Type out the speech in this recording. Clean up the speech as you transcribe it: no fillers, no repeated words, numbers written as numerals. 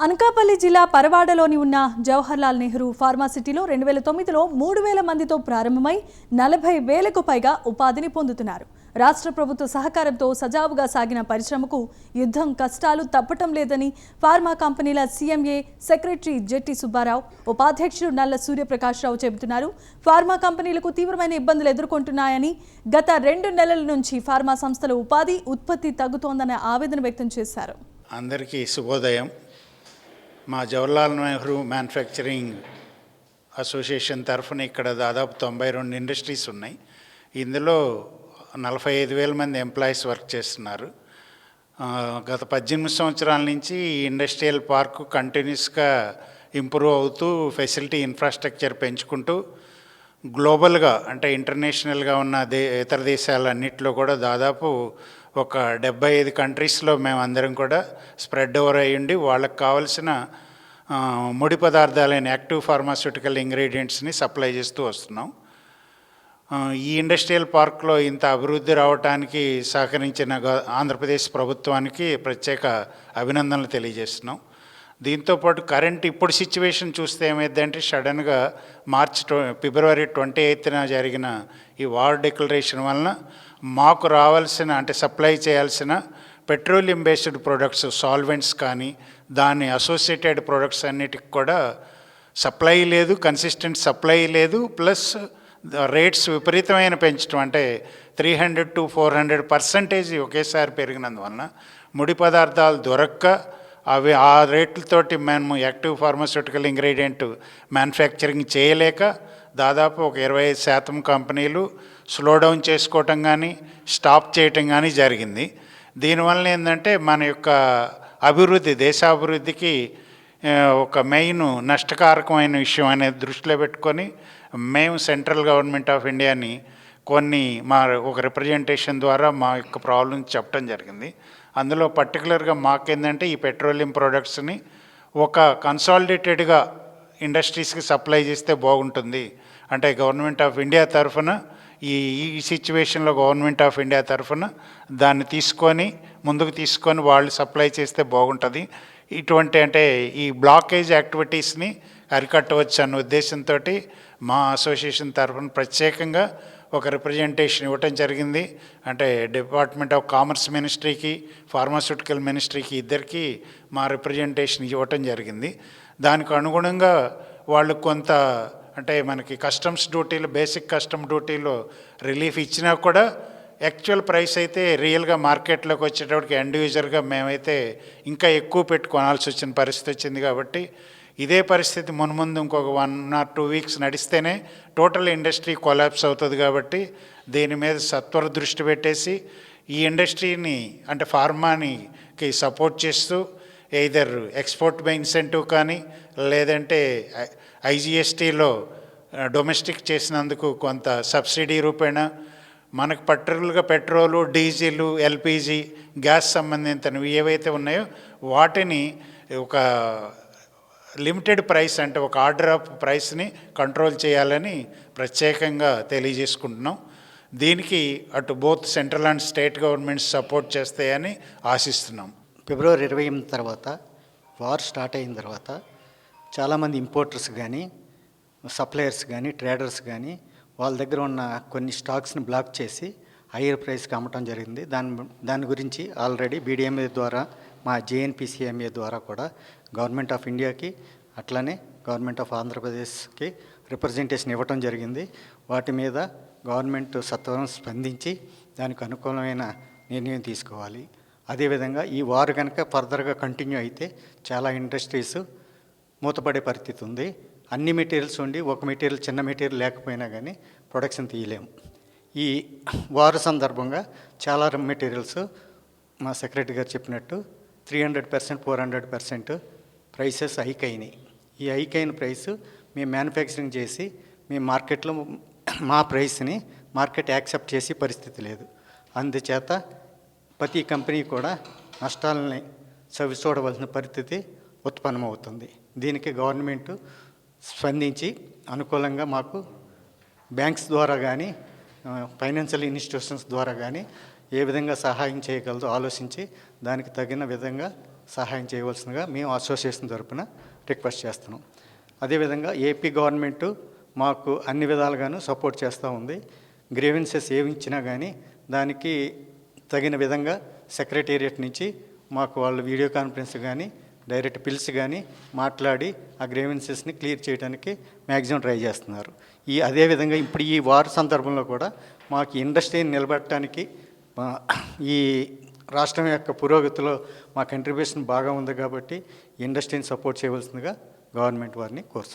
అనకాపల్లి జిల్లా పరవాడలోని ఉన్న జవహర్లాల్ నెహ్రూ ఫార్మాసిటీలో 2009లో 3,000 మందితో ప్రారంభమై 40,000కు పైగా ఉపాధిని పొందుతున్నారు. రాష్ట్ర ప్రభుత్వ సహకారంతో సజావుగా సాగిన పరిశ్రమకు యుద్ధం కష్టాలు తప్పటం లేదని ఫార్మా కంపెనీల సీఎంఏ సెక్రటరీ జెట్టి సుబ్బారావు, ఉపాధ్యక్షుడు నల్ల సూర్యప్రకాశ్రావు చెబుతున్నారు. ఫార్మా కంపెనీలకు తీవ్రమైన ఇబ్బందులు ఎదుర్కొంటున్నాయని, గత 2 నెలల నుంచి ఫార్మా సంస్థల ఉపాధి ఉత్పత్తి తగ్గుతోందన్న ఆవేదన వ్యక్తం చేశారు. అందరికీ శుభోదయం. మా జవహర్లాల్ నెహ్రూ మ్యానుఫ్యాక్చరింగ్ అసోసియేషన్ తరఫున ఇక్కడ దాదాపు 92 ఇండస్ట్రీస్ ఉన్నాయి. ఇందులో 45,000 మంది ఎంప్లాయీస్ వర్క్ చేస్తున్నారు. గత 18 సంవత్సరాల నుంచి ఈ ఇండస్ట్రియల్ పార్క్ కంటిన్యూస్గా ఇంప్రూవ్ అవుతూ ఫెసిలిటీ ఇన్ఫ్రాస్ట్రక్చర్ పెంచుకుంటూ గ్లోబల్గా అంటే ఇంటర్నేషనల్గా ఉన్న ఇతర దేశాలన్నింటిలో కూడా దాదాపు ఒక 75 కంట్రీస్లో మేము అందరం కూడా స్ప్రెడ్ ఓవర్ అయ్యండి వాళ్ళకి కావాల్సిన ముడి పదార్థాలైన యాక్టివ్ ఫార్మాస్యూటికల్ ఇంగ్రీడియంట్స్ని సప్లై చేస్తూ వస్తున్నాం. ఈ ఇండస్ట్రియల్ పార్క్లో ఇంత అభివృద్ధి రావడానికి సహకరించిన ఆంధ్రప్రదేశ్ ప్రభుత్వానికి ప్రత్యేక అభినందనలు తెలియజేస్తున్నాం. దీంతోపాటు కరెంట్ ఇప్పుడు సిచ్యువేషన్ చూస్తే ఏమైందంటే సడన్గా ఫిబ్రవరి 28న జరిగిన ఈ వార్ డిక్లరేషన్ వలన మాకు రావాల్సిన అంటే సప్లై చేయాల్సిన పెట్రోలియం బేస్డ్ ప్రొడక్ట్స్ సాల్వెంట్స్ కానీ దాని అసోసియేటెడ్ ప్రొడక్ట్స్ అన్నిటికి కూడా సప్లై లేదు, కన్సిస్టెంట్ సప్లై లేదు. ప్లస్ రేట్స్ విపరీతమైన పెంచడం అంటే 300 to 400% ఒకేసారి పెరిగినందువలన ముడి పదార్థాలు దొరక్క అవి ఆ రేట్లతోటి మేము యాక్టివ్ ఫార్మాస్యూటికల్ ఇంగ్రీడియంట్ మ్యానుఫ్యాక్చరింగ్ చేయలేక దాదాపు ఒక 25% కంపెనీలు స్లో డౌన్ చేసుకోవటం కానీ స్టాప్ చేయటం కానీ జరిగింది. దీనివల్ల ఏంటంటే మన యొక్క అభివృద్ధి దేశాభివృద్ధికి ఒక మెయిన్ నష్టకారకమైన విషయం అనేది దృష్టిలో పెట్టుకొని మేము సెంట్రల్ గవర్నమెంట్ ఆఫ్ ఇండియాని మా ఒక రిప్రజెంటేషన్ ద్వారా మా యొక్క ప్రాబ్లమ్స్ చెప్పడం జరిగింది. అందులో పర్టికులర్గా మాకేందంటే ఈ పెట్రోలియం ప్రొడక్ట్స్ని ఒక కన్సాలిడేటెడ్గా ఇండస్ట్రీస్కి సప్లై చేస్తే బాగుంటుంది. అంటే గవర్నమెంట్ ఆఫ్ ఇండియా తరఫున ఈ సిచ్యువేషన్లో గవర్నమెంట్ ఆఫ్ ఇండియా తరఫున దాన్ని ముందుకు తీసుకొని వాళ్ళు సప్లై చేస్తే బాగుంటుంది. ఇటువంటి అంటే ఈ బ్లాకేజ్ యాక్టివిటీస్ని అరికట్టవచ్చు అన్న ఉద్దేశంతో మా అసోసియేషన్ తరఫున ప్రత్యేకంగా ఒక రిప్రజెంటేషన్ ఇవ్వటం జరిగింది. అంటే డిపార్ట్మెంట్ ఆఫ్ కామర్స్ మినిస్ట్రీకి, ఫార్మాస్యూటికల్ మినిస్ట్రీకి ఇద్దరికి మా రిప్రజెంటేషన్ ఇవ్వటం జరిగింది. దానికి అనుగుణంగా వాళ్ళు కొంత అంటే మనకి కస్టమ్స్ డ్యూటీలు బేసిక్ కస్టమ్ డ్యూటీలో రిలీఫ్ ఇచ్చినా కూడా యాక్చువల్ ప్రైస్ అయితే రియల్గా మార్కెట్లోకి వచ్చేటప్పటికి ఎండ్ యూజర్గా మేమైతే ఇంకా ఎక్కువ పెట్టి కొనాల్సి వచ్చిన పరిస్థితి వచ్చింది. కాబట్టి ఇదే పరిస్థితి మున్ముందు ఇంకొక 1 or 2 weeks నడిస్తేనే టోటల్ ఇండస్ట్రీ కొలాప్స్ అవుతుంది. కాబట్టి దీని మీద సత్వర దృష్టి పెట్టేసి ఈ ఇండస్ట్రీని అంటే ఫార్మాకి సపోర్ట్ చేస్తూ ఎయిదర్ ఎక్స్పోర్ట్ బై ఇన్సెంటివ్ కానీ లేదంటే ఐజిఎస్టీలో డొమెస్టిక్ చేసినందుకు కొంత సబ్సిడీ రూపేణ మనకు పర్టికులర్గా పెట్రోలు, డీజిల్, ఎల్పిజి, గ్యాస్ సంబంధించినవి ఏవైతే ఉన్నాయో వాటిని ఒక లిమిటెడ్ ప్రైస్ అంటే ఒక ఆర్డర్ ఆఫ్ ప్రైస్ని కంట్రోల్ చేయాలని ప్రత్యేకంగా తెలియజేసుకుంటున్నాం. దీనికి అటు both central and state governments support చేస్తాయని ఆశిస్తున్నాం. ఫిబ్రవరి 28 తర్వాత వార్ స్టార్ట్ అయిన తర్వాత చాలామంది ఇంపోర్టర్స్ కానీ సప్లయర్స్ కానీ ట్రేడర్స్ కానీ వాళ్ళ దగ్గర ఉన్న కొన్ని స్టాక్స్ని బ్లాక్ చేసి హైయర్ ప్రైస్కి అమ్మటం జరిగింది. దాని గురించి ఆల్రెడీ బీడీఎంఏ ద్వారా మా జేఎన్పీసీఎంఏ ద్వారా కూడా గవర్నమెంట్ ఆఫ్ ఇండియాకి అట్లానే గవర్నమెంట్ ఆఫ్ ఆంధ్రప్రదేశ్కి రిప్రజెంటేషన్ ఇవ్వటం జరిగింది. వాటి మీద గవర్నమెంట్ సత్వరం స్పందించి దానికి అనుకూలమైన నిర్ణయం తీసుకోవాలి. అదేవిధంగా ఈ వార్ కనుక ఫర్దర్గా కంటిన్యూ అయితే చాలా ఇండస్ట్రీస్ మూతపడే పరిస్థితి ఉంది. అన్ని మెటీరియల్స్ ఉండి ఒక మెటీరియల్ చిన్న మెటీరియల్ లేకపోయినా కానీ ప్రొడక్షన్ తీయలేము. ఈ వార్ సందర్భంగా చాలా మెటీరియల్స్ మా సెక్రటరీ గారు చెప్పినట్టు 300%, 400% ప్రైసెస్ హైక్ అయినాయి. ఈ హైక్ అయిన ప్రైస్ మేము మ్యానుఫ్యాక్చరింగ్ చేసి మేము మార్కెట్లో మా ప్రైస్ని మార్కెట్ యాక్సెప్ట్ చేసే పరిస్థితి లేదు. అందుచేత ప్రతి కంపెనీ కూడా నష్టాలని చవిచూడవలసిన పరిస్థితి ఉత్పన్నమవుతుంది. దీనికి గవర్నమెంట్ స్పందించి అనుకూలంగా మాకు బ్యాంక్స్ ద్వారా కానీ ఫైనాన్షియల్ ఇన్స్టిట్యూషన్స్ ద్వారా కానీ ఏ విధంగా సహాయం చేయగలదో ఆలోచించి దానికి తగిన విధంగా సహాయం చేయవలసిందిగా మేము అసోసియేషన్ తరపున రిక్వెస్ట్ చేస్తున్నాం. అదేవిధంగా ఏపీ గవర్నమెంటు మాకు అన్ని విధాలుగాను సపోర్ట్ చేస్తూ ఉంది. గ్రీవెన్సెస్ ఏమి ఇచ్చినా కానీ దానికి తగిన విధంగా సెక్రటేరియట్ నుంచి మాకు వాళ్ళు వీడియో కాన్ఫరెన్స్ కానీ డైరెక్ట్ పిలిచి కానీ మాట్లాడి ఆ గ్రీవెన్సెస్ని క్లియర్ చేయడానికి మ్యాక్సిమం ట్రై చేస్తున్నారు. అదేవిధంగా ఇప్పుడు ఈ వార్ సందర్భంలో కూడా మాకు ఇండస్ట్రీని నిలబెట్టడానికి ఈ రాష్ట్రం యొక్క పురోగతిలో మా కంట్రిబ్యూషన్ బాగా ఉంది కాబట్టి ఇండస్ట్రీని సపోర్ట్ చేయవలసిందిగా గవర్నమెంట్ వారిని కోరుతున్నాం.